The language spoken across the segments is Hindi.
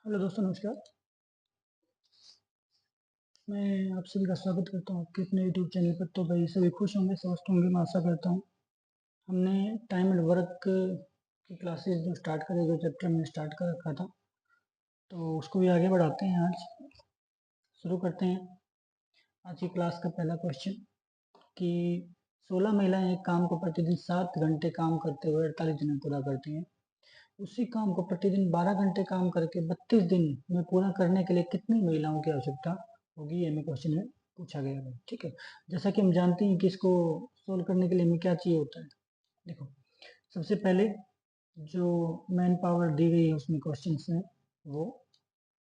हेलो दोस्तों, नमस्कार। मैं आप सभी का स्वागत करता हूँ आपके अपने यूट्यूब चैनल पर। तो भाई सभी खुश होंगे, स्वस्थ होंगे, मैं आशा करता हूँ। हमने टाइम एंड वर्क की क्लासेस जो स्टार्ट करे, जो चैप्टर हमने स्टार्ट कर रखा था, तो उसको भी आगे बढ़ाते हैं। आज शुरू करते हैं आज की क्लास का पहला क्वेश्चन कि 16 महिलाएं एक काम को प्रतिदिन 7 घंटे काम करते हुए 48 दिन में पूरा करती हैं। उसी काम को प्रतिदिन 12 घंटे काम करके 32 दिन में पूरा करने के लिए कितनी महिलाओं की आवश्यकता होगी, ये हमें क्वेश्चन में पूछा गया है। ठीक है, जैसा कि हम जानते हैं कि इसको सोल्व करने के लिए हमें क्या चाहिए होता है। देखो, सबसे पहले जो मैन पावर दी गई है उसमें क्वेश्चन है वो,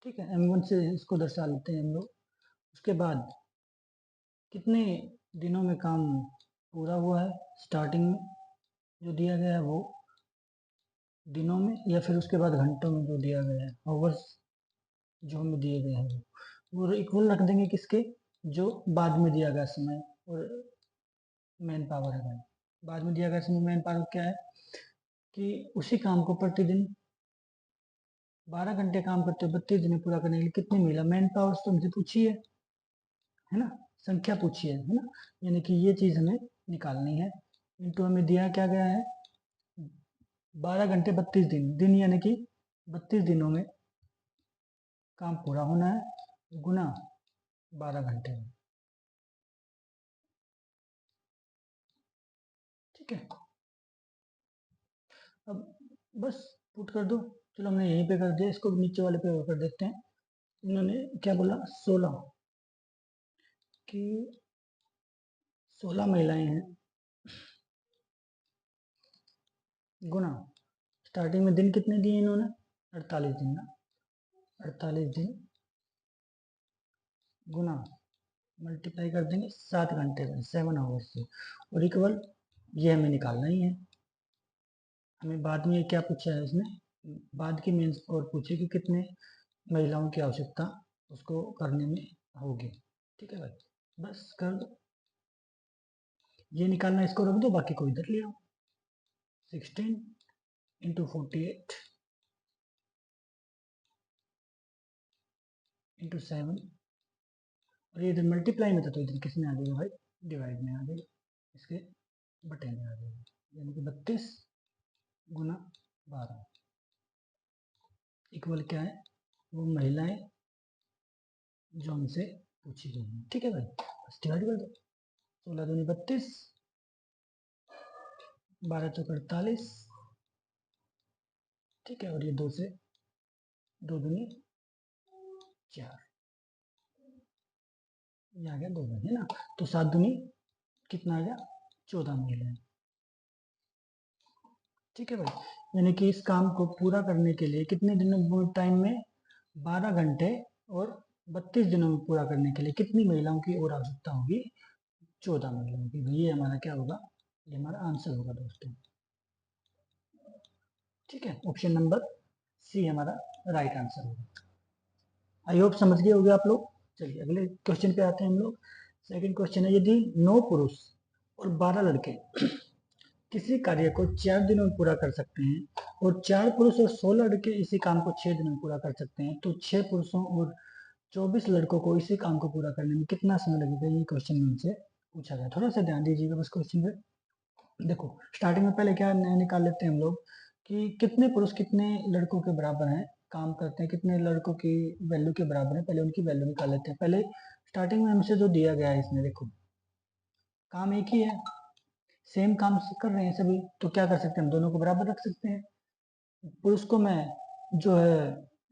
ठीक है, M1 से इसको दर्शा लेते हैं हम लोग। उसके बाद कितने दिनों में काम पूरा हुआ है, स्टार्टिंग में जो दिया गया है वो दिनों में, या फिर उसके बाद घंटों में जो दिया गया है, आवर्स जो हमें दिए गए हैं वो इक्वल रख देंगे किसके, जो बाद में दिया गया समय और मैन पावर है भाई। बाद में दिया गया समय मैन पावर क्या है कि उसी काम को प्रतिदिन 12 घंटे काम करते हुए 32 दिन में पूरा करने के लिए कितनी मिला। मैन पावर तो हमसे पूछी है ना, संख्या पूछी है ना, यानी कि ये चीज हमें निकालनी है। इंटू हमें दिया क्या गया है 12 घंटे 32 दिन, दिन यानी कि 32 दिनों में काम पूरा होना है, गुना 12 घंटे में। ठीक है, अब बस पुट कर दो। चलो, हमने यहीं पे कर दिया, इसको नीचे वाले पे कर देते हैं। इन्होंने क्या बोला, 16 कि 16 महिलाएं हैं, गुना स्टार्टिंग में दिन कितने दिए इन्होंने, 48 दिन ना, 48 दिन गुना मल्टीप्लाई कर देंगे 7 घंटे में, 7 आवर्स से, और इक्वल ये हमें निकालना ही है। हमें बाद में क्या पूछा है इसमें, बाद की मीन्स और पूछे कि कितने महिलाओं की आवश्यकता उसको करने में होगी। ठीक है भाई, बस कर दो, ये निकालना, इसको रख दो, बाकी को इधर ले आओ। 16 इंटू 48 इंटू 7, और ये इधर मल्टीप्लाई में था तो इधर किस में आ जाएगा भाई, डिवाइड में आ जाएगा, इसके बटे में आ जाएगा, यानी कि 32 गुना 12 इक्वल क्या है, वो महिलाएं जो हमसे पूछी गई हैं। ठीक है भाई, बस डिवाइड कर दो। 16 दूनी 32, 12 चौक 48, ठीक है, और ये 2 से 2 दूनी 4, ये आ गया 2 है ना, तो 7 दूनी कितना आ गया, 14 महिलाएं। ठीक है भाई, यानी कि इस काम को पूरा करने के लिए कितने दिनों टाइम में, 12 घंटे और 32 दिनों में पूरा करने के लिए कितनी महिलाओं की और आवश्यकता होगी, 14 महिलाओं की। ये हमारा क्या होगा, ये हमारा आंसर होगा दोस्तों। ठीक है, ऑप्शन नंबर सी हमारा राइट आंसर होगा। आई होप समझ गए होंगे आप लोग। चलिए अगले क्वेश्चन पे आते हैं हम लोग। सेकंड क्वेश्चन है, यदि 9 पुरुष और 12 लड़के किसी कार्य को 4 दिनों में पूरा कर सकते हैं और 4 पुरुष और 16 लड़के इसी काम को 6 दिनों में पूरा कर सकते हैं, तो 6 पुरुषों और 24 लड़कों को इसी काम को पूरा करने में कितना समय लगेगा, ये क्वेश्चन में हमसे पूछा गया। थोड़ा सा ध्यान दीजिएगा बस क्वेश्चन पे। देखो, स्टार्टिंग में पहले क्या निकाल लेते हैं हम लोग कि कितने पुरुष कितने लड़कों के बराबर हैं, काम करते हैं, कितने लड़कों की वैल्यू के बराबर है, पहले उनकी वैल्यू निकाल लेते हैं। पहले स्टार्टिंग में हमसे जो दिया गया है इसमें, देखो काम एक ही है, सेम काम कर रहे हैं सभी, तो क्या कर सकते हैं, हम दोनों को बराबर रख सकते हैं। पुरुष को मैं जो है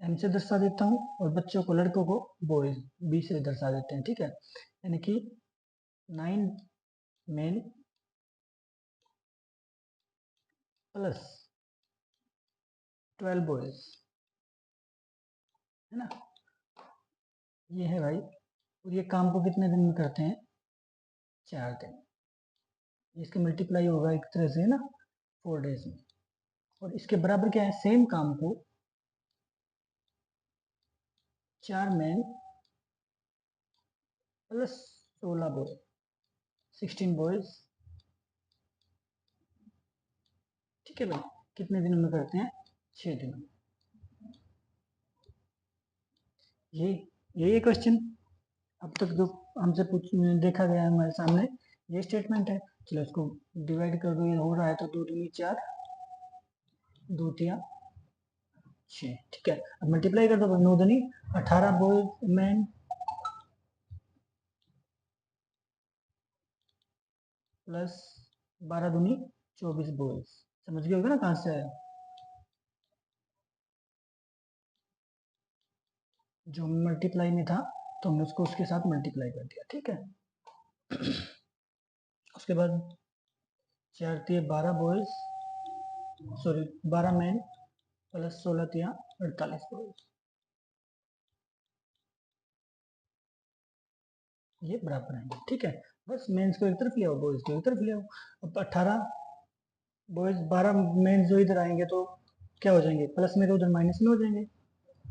एम से दर्शा देता हूँ, और बच्चों को, लड़कों को बॉयज बी से दर्शा देते हैं। ठीक है, यानी कि 9 मेन प्लस 12 बॉयज, है ना, ये है भाई। और ये काम को कितने दिन में करते हैं, 4 दिन। इसके मल्टीप्लाई होगा एक तरह से, है ना, 4 डेज में। और इसके बराबर क्या है, सेम काम को 4 मैन प्लस 16 बॉय, 16 बॉयज। ठीक है भाई, कितने दिनों में करते हैं, 6 दिनों में। ये यही क्वेश्चन अब तक जो हमसे पूछ देखा गया है हमारे सामने, ये स्टेटमेंट है। चलो इसको डिवाइड कर दो, ये हो रहा है तो 2 दूनी 4, 2 तिया 6, ठीक है। अब मल्टीप्लाई कर दो, 9 दूनी 18 बॉयज मैन प्लस 12 दूनी 24 बॉयज। समझ गए होगा ना कहाँ से आया? जो मल्टीप्लाई में था तो हमने उसको उसके साथ मल्टीप्लाई कर दिया, ठीक है। उसके बाद 4 तिया 12 बॉयज, सॉरी 12 मैन प्लस 16 तिया 48 बॉयज, ये बराबर आएंगे, ठीक है। बस मेंस को एक तरफ ले आओ, बॉयज को एक तरफ ले आओ। अब 18 बॉयज 12 मेंस जो इधर आएंगे तो क्या हो जाएंगे, प्लस में तो उधर माइनस में हो जाएंगे।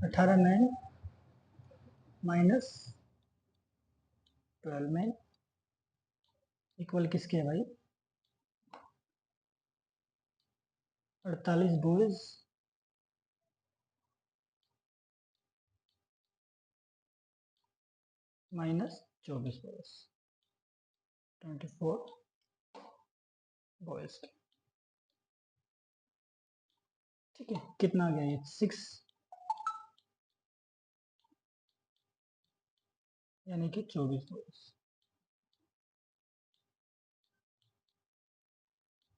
18 मैन माइनस 12 मैन इक्वल किसके है भाई, 48 बॉयज माइनस 24 बॉयज, 24 बॉयज, ठीक है। कितना आ गया ये 6, यानी कि 24 बॉयज।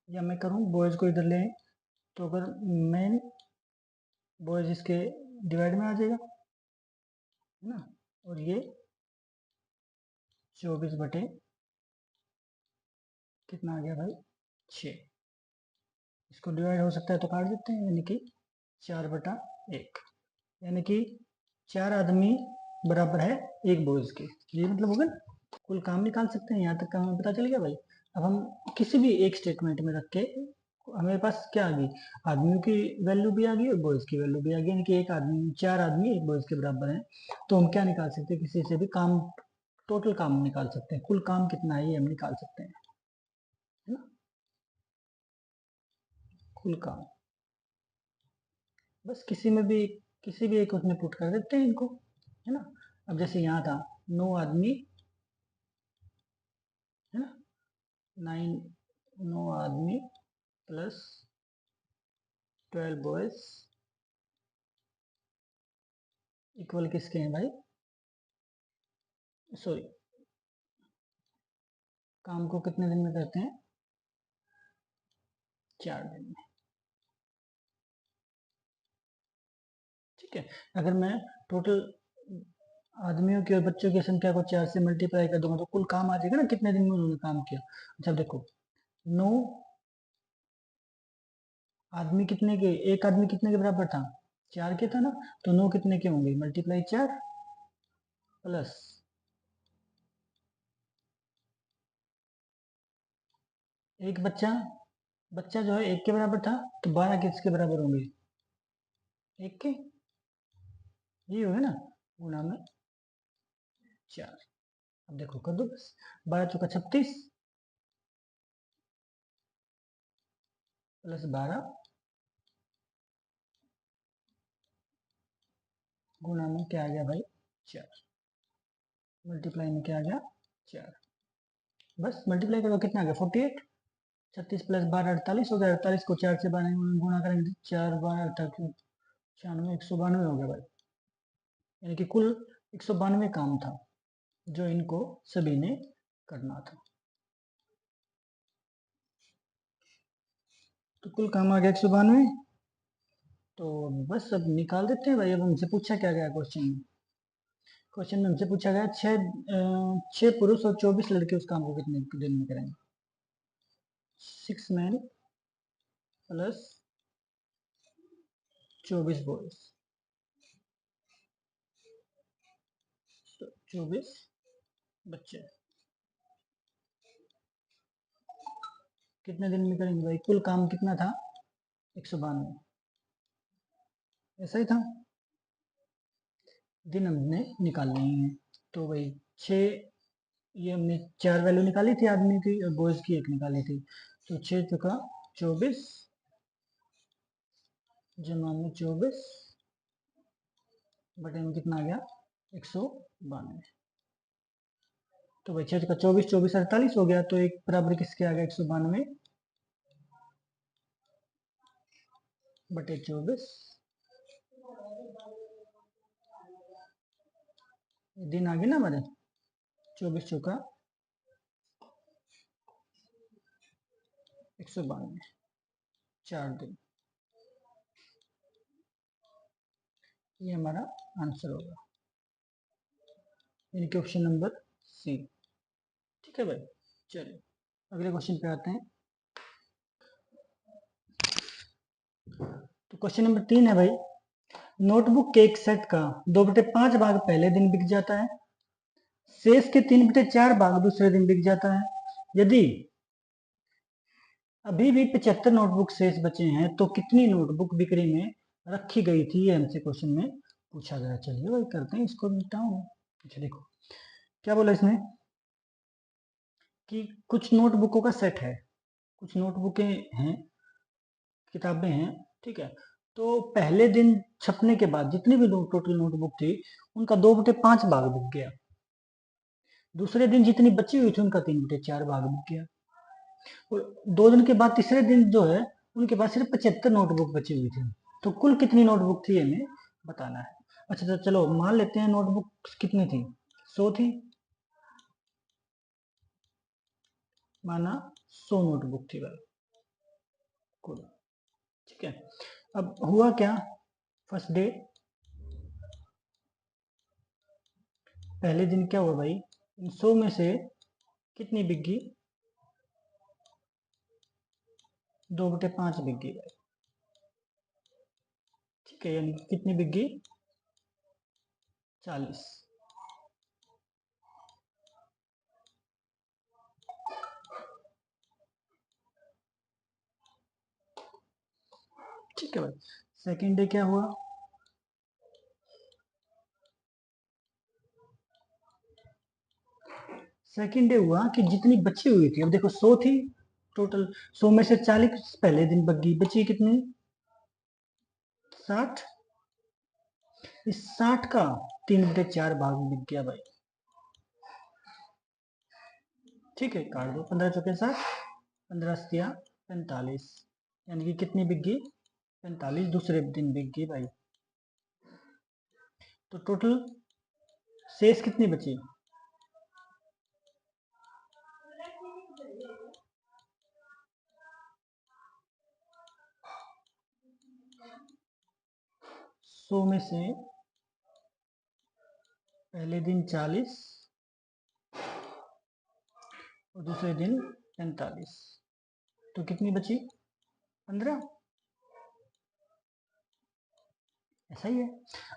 या मैं करूँ बॉयज को इधर ले आएं, तो अगर मेन बॉयज इसके डिवाइड में आ जाएगा, है ना। और ये 24 बटे कितना आ गया भाई 6, इसको डिवाइड हो सकता है तो काट देते हैं, यानी कि 4/1, यानी कि 4 आदमी बराबर है 1 बॉयज के, ये मतलब होगा ना। कुल काम निकाल सकते हैं, यहाँ तक का हमें पता चल गया भाई। अब हम किसी भी एक स्टेटमेंट में रख के हमारे पास क्या आ गई, आदमियों की वैल्यू भी आ गई और बॉयज की वैल्यू भी आ गई, यानी कि एक आदमी 4 आदमी 1 बॉयज के बराबर हैं। तो हम क्या निकाल सकते हैं, किसी से भी काम, टोटल काम निकाल सकते हैं, कुल काम कितना है ये हम निकाल सकते हैं, है ना। कुल काम बस किसी में भी, किसी भी एक उसमें पुट कर देते हैं इनको, है ना। अब जैसे यहाँ था 9 आदमी, है ना, 9 आदमी प्लस 12 बॉयज इक्वल किसके हैं भाई, सॉरी, काम को कितने दिन में करते हैं, 4 दिन में, ठीक है। अगर मैं टोटल आदमियों की और बच्चों की संख्या को 4 से मल्टीप्लाई कर दूंगा तो कुल काम आ जाएगा ना, कितने दिन में उन्होंने काम किया। अच्छा देखो 9 आदमी कितने के, एक आदमी कितने के बराबर था, 4 के था ना। तो 9 कितने के होंगे, मल्टीप्लाई 4 प्लस एक बच्चा, बच्चा जो है 1 के बराबर था, तो 12 किसके बराबर होंगे, 1 के, ये होगा ना, गुणा में 4। अब देखो कर दो बस, 12 चौका 36 प्लस 12 गुणा में क्या आ गया भाई 4, मल्टीप्लाई में क्या आ गया 4। बस मल्टीप्लाई करो कितना आ गया 48, 36 प्लस 12 48 हो गया, 48 को 4 से 12 गुणा करेंगे, 4 12 48 96, 192 हो गया भाई। यानी कि कुल 192 काम था जो इनको सभी ने करना था। तो कुल काम आ गया 192। तो बस अब निकाल देते हैं भाई। अब हमसे पूछा क्या गया क्वेश्चन में, क्वेश्चन में हमसे पूछा गया 6 पुरुष और 24 लड़के उस काम को कितने दिन में करेंगे। 6 मैन प्लस 24 बॉयज, 24 बच्चे कितने दिन में करेंगे भाई, कुल काम कितना था 192, ऐसा ही था। दिन हमने निकालने ही है। तो भाई 6, ये हमने 4 वैल्यू निकाली थी आदमी की और बॉयज की 1 निकाली थी। तो 6 चुका 24 जमा में 24 बटे में कितना आ गया 192। तो भाई 6 का 24, 24 48 हो गया, तो एक बराबर किसके आ गया 192 बटे 24। दिन आ गए ना हमारे, 24 चौका 192, 4 दिन, ये हमारा आंसर होगा, यानी कि ऑप्शन नंबर सी। ठीक है भाई, चलिए अगले क्वेश्चन पे आते हैं। तो क्वेश्चन नंबर 3 है भाई, नोटबुक के एक सेट का 2/5 भाग पहले दिन बिक जाता है, शेष के 3/4 भाग दूसरे दिन बिक जाता है। यदि अभी भी 75 नोटबुक शेष बचे हैं तो कितनी नोटबुक बिक्री में रखी गई थी, ये हमसे क्वेश्चन में पूछा गया। चलिए भाई करते हैं इसको निपटाऊं। अच्छा देखो क्या बोला इसने कि कुछ नोटबुकों का सेट है, कुछ नोटबुकें हैं, किताबें हैं, ठीक है। तो पहले दिन छपने के बाद जितनी भी टोटल नोटबुक थी उनका 2/5 भाग बिक गया, दूसरे दिन जितनी बची हुई थी उनका 3/4 भाग बिक गया, और 2 दिन के बाद तीसरे दिन जो है उनके पास सिर्फ 75 नोटबुक बची हुई थी। तो कुल कितनी नोटबुक थी हमें बताना है। अच्छा तो चलो मान लेते हैं नोटबुक कितनी थी, 100 थी, माना 100 नोटबुक थी भाई कुल। ठीक है, अब हुआ क्या, फर्स्ट डे पहले दिन क्या हुआ भाई, इन 100 में से कितनी बिक गई, 2/5 बिक गई भाई। ठीक है, यानी कितनी बिक गई, 40। ठीक है भाई, सेकेंड डे क्या हुआ, सेकेंड डे हुआ कि जितनी बची हुई थी, अब देखो 100 थी टोटल, 100 में से 40 पहले दिन बच गई, बची कितनी 60, इस 60 का 3/4 भाग बिक गया भाई। ठीक है काट दो, 15 चौके 60, 15 सतिया 45, यानी कि कितनी बिक गई 45, दूसरे दिन बिक गई भाई। तो टोटल शेष कितनी बची, सौ में से पहले दिन 40 और दूसरे दिन 45, तो कितनी बची 15, ऐसा ही है।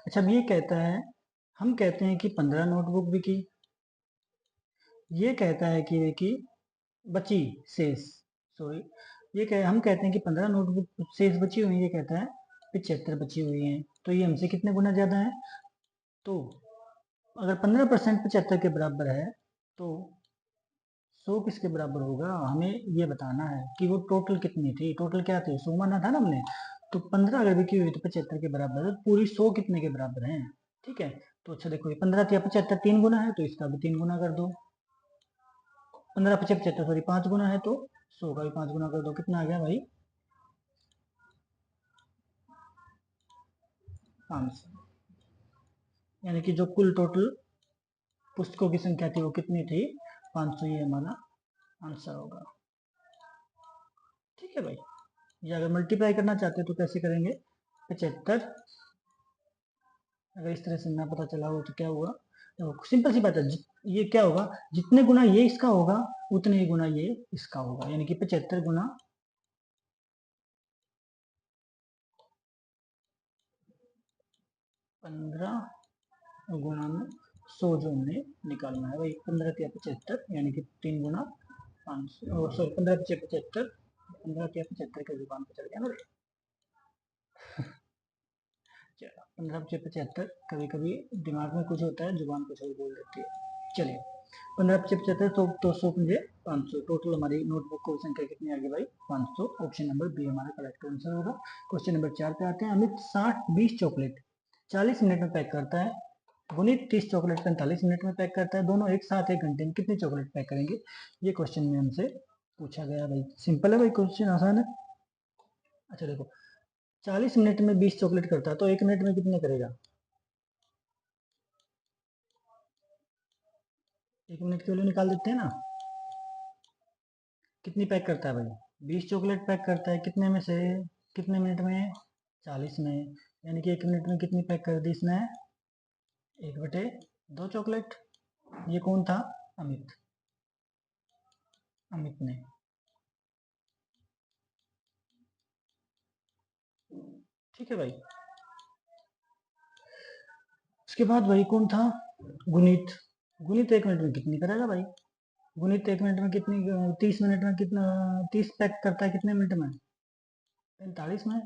अच्छा अब ये कहता है, हम कहते हैं कि 15 नोटबुक बिकी, ये कहता है कि बची शेष, सॉरी ये हम कहते हैं कि 15 नोटबुक शेष बची हुई है, ये कहता है 75 बची हुई हैं, तो ये हमसे कितने गुना ज़्यादा है। तो अगर 15% 75 के बराबर है तो 100 किसके बराबर होगा, हमें ये बताना है कि वो टोटल कितनी थी, टोटल क्या थी 100 माना था ना हमने, तो 15 अगर बिकी हुई तो 75 के बराबर है, पूरी 100 कितने के बराबर है। ठीक है, तो अच्छा देखो ये 15 या 75 3 गुना है, तो इसका भी 3 गुना कर दो, 15 75 सॉरी 5 गुना है, तो 100 का भी 5 गुना कर दो, कितना आ गया भाई 500, यानी कि जो कुल टोटल पुस्तकों की संख्या थी वो कितनी थी 500, ये हमारा आंसर होगा। ठीक है भाई, ये अगर मल्टीप्लाई करना चाहते हैं तो कैसे करेंगे, 75, अगर इस तरह से ना पता चला हो तो क्या होगा, तो सिंपल सी बात है, ये क्या होगा, जितने गुना ये इसका होगा उतने ही गुना ये इसका होगा, यानी कि 75 गुना 15 गुना में 100 जो हमने निकालना है भाई, 15 या 75 यानी कि 3 गुना 500, सॉरी 15 या 75, 15 या 75 के जुबान पे चल गया ना। 15 या 75, कभी कभी दिमाग में कुछ होता है जुबान कुछ और बोल देती है। चलिए 15 या 75 तो 100 मुझे 500, टोटल हमारी नोटबुक की संख्या कितनी आ गई भाई 500, ऑप्शन नंबर बी हमारा करेक्ट आंसर होगा। क्वेश्चन नंबर 4 पे आते हैं, अमित 60 20 चॉकलेट 40 मिनट में पैक करता है, गुनीत 30 चॉकलेट 45 मिनट में पैक करता है, दोनों एक साथ 1 घंटे में कितनी चॉकलेट पैक करेंगे? ये क्वेश्चन में हमसे पूछा गया भाई। सिंपल है भाई, क्वेश्चन आसान है। अच्छा देखो, 40 मिनट में 20 चॉकलेट करता है तो 1 मिनट में कितने करेगा? 1 मिनट की वैल्यू निकाल देते हैं ना। कितनी पैक करता है भाई? 20 चॉकलेट पैक करता है, कितने में से? कितने मिनट में? 40 में। यानी कि 1 मिनट में कितनी पैक कर दी इसने? 1/2 चॉकलेट। ये कौन था? अमित। अमित ने। ठीक है भाई। उसके बाद भाई कौन था? गुनीत। गुनीत 1 मिनट में कितनी करेगा भाई? गुनीत 1 मिनट में कितनी, 30 मिनट में कितना, 30 पैक करता है कितने मिनट में? 45 में,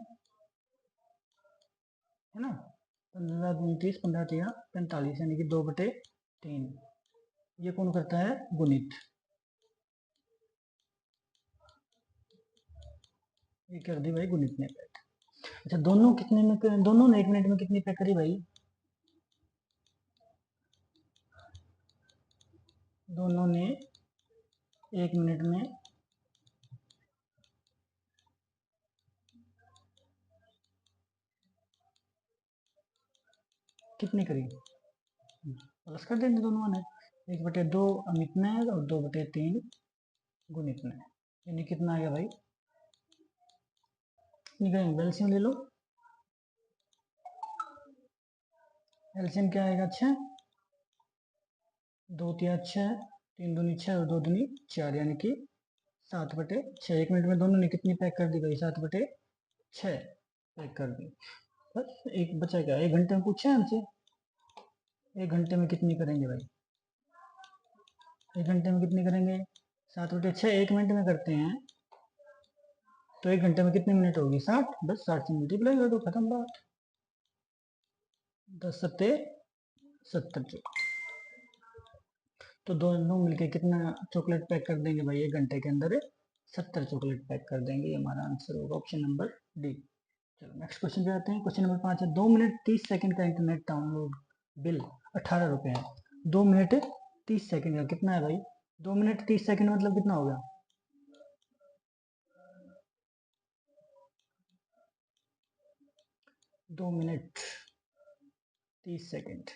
है ना। 15 दूनी 30, 15 तिया 45, यानी कि 2/3। ये कौन करता है? गुनीत। ये कर दी भाई गुनीत ने पैक। अच्छा, दोनों कितने में, दोनों ने 1 मिनट में कितनी पैक करी भाई? दोनों ने 1 मिनट में कितनी करी? प्लस कर देंगे दोनों ने। 1/2 अमित ने और 2/3 गुनीत ने, यानी कितना आ गया भाई? निकालेंगे, एलसीएम ले लो। एलसीएम क्या आएगा? 6। 2 तिया 6, 3 दूनी 6 और 2 दूनी 4, यानी कि 7/6। 1 मिनट में दोनों ने कितनी पैक कर दी भाई? 7/6 पैक कर दी। बस एक बचा क्या? 1 घंटे में पूछा है हमसे, 1 घंटे में कितनी करेंगे भाई? 1 घंटे में कितनी करेंगे? 7/6 1 मिनट में करते हैं तो 1 घंटे में कितने मिनट होगी? 60। बस 60 से मल्टीप्लाई कर दो, खत्म बात। 10 सत्ते 70। तो दोनों मिलके कितना चॉकलेट पैक कर देंगे भाई 1 घंटे के अंदर? 70 चॉकलेट पैक कर देंगे। ये हमारा आंसर होगा ऑप्शन नंबर डी। चलो नेक्स्ट क्वेश्चन पे आते हैं। क्वेश्चन नंबर 5 है, 2 मिनट 30 सेकंड का इंटरनेट डाउनलोड बिल 18 रुपये है। 2 मिनट 30 सेकंड का कितना है भाई? 2 मिनट 30 सेकंड मतलब कितना हो गया? 2 मिनट 30 सेकंड।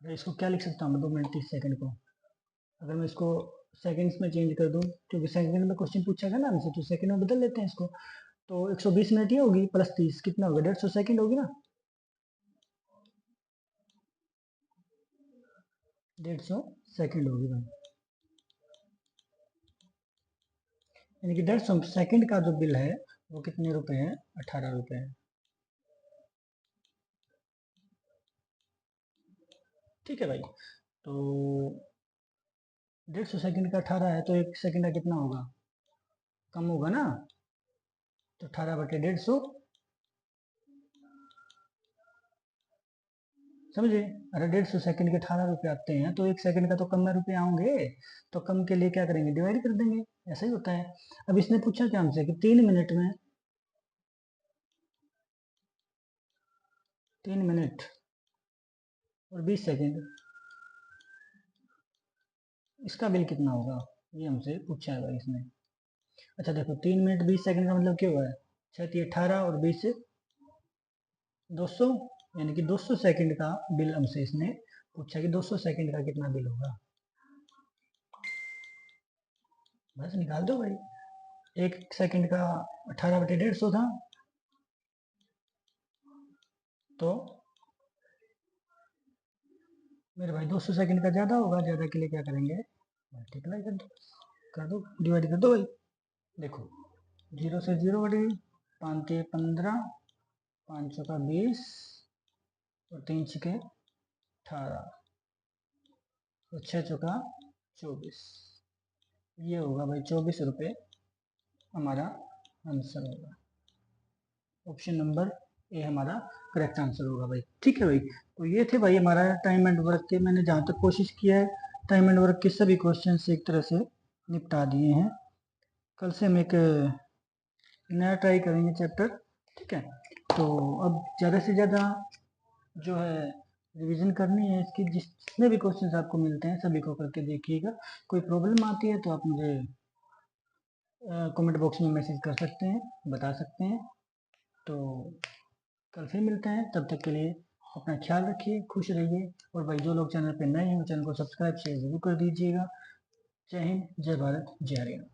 इसको क्या लिख सकता हूँ मैं? 2 मिनट 30 सेकंड को अगर मैं इसको सेकंड्स में चेंज कर दूं, क्योंकि सेकंड में क्वेश्चन पूछा गया ना हमसे, तो सेकंड में बदल लेते हैं इसको। तो 120 मिनट ये होगी प्लस 30 कितना होगा? 150 सेकंड होगी ना। 150 सेकंड होगी भाई। यानी कि 150 सेकंड का जो बिल है वो कितने रुपए है? 18 रुपए है। ठीक है भाई। तो 150 सेकंड का 18 है तो 1 सेकंड का कितना होगा? कम होगा ना। तो 18/150, समझे। अरे 150 सेकंड के 18 रुपये आते हैं तो 1 सेकंड का तो कम में रुपये आएंगे। तो कम के लिए क्या करेंगे? डिवाइड कर देंगे। ऐसा ही होता है। अब इसने पूछा क्या हमसे कि 3 मिनट में, 3 मिनट और 20 सेकंड, इसका बिल कितना होगा? ये हमसे पूछा है भाई इसने। अच्छा देखो, 3 मिनट 20 सेकंड का मतलब क्या हुआ है? 6×18 और 20 से 200, यानी कि 200 सेकंड का बिल हमसे इसने पूछा कि 200 सेकंड का कितना बिल होगा। बस निकाल दो भाई। 1 सेकंड का 18/150 था, तो मेरे भाई 200 सेकंड का ज़्यादा होगा। ज़्यादा के लिए क्या करेंगे? मल्टीप्लाई कर दो, डिवाइड कर दो भाई। देखो, 0 से 0 बटे 5×3 = 15, 5×4 = 20 और 3×6 = 18 और 6×4 = 24। ये होगा भाई 24 रुपये हमारा आंसर होगा। ऑप्शन नंबर ए हमारा करेक्ट आंसर होगा भाई। ठीक है भाई। तो ये थे भाई हमारा टाइम एंड वर्क के, मैंने जहाँ तक कोशिश किया है टाइम एंड वर्क के सभी क्वेश्चन एक तरह से निपटा दिए हैं। कल से हम एक नया ट्राई करेंगे चैप्टर। ठीक है। तो अब ज़्यादा से ज़्यादा जो है रिवीजन करनी है इसकी, जितने भी क्वेश्चंस आपको मिलते हैं सभी को करके देखिएगा। कोई प्रॉब्लम आती है तो आप मुझे कमेंट बॉक्स में मैसेज कर सकते हैं, बता सकते हैं। तो कल फिर मिलते हैं, तब तक के लिए अपना ख्याल रखिए, खुश रहिए। और भाई जो लोग चैनल पे नए हैं चैनल को सब्सक्राइब शेयर जरूर कर दीजिएगा। जय हिंद, जय भारत, जय हरियाणा।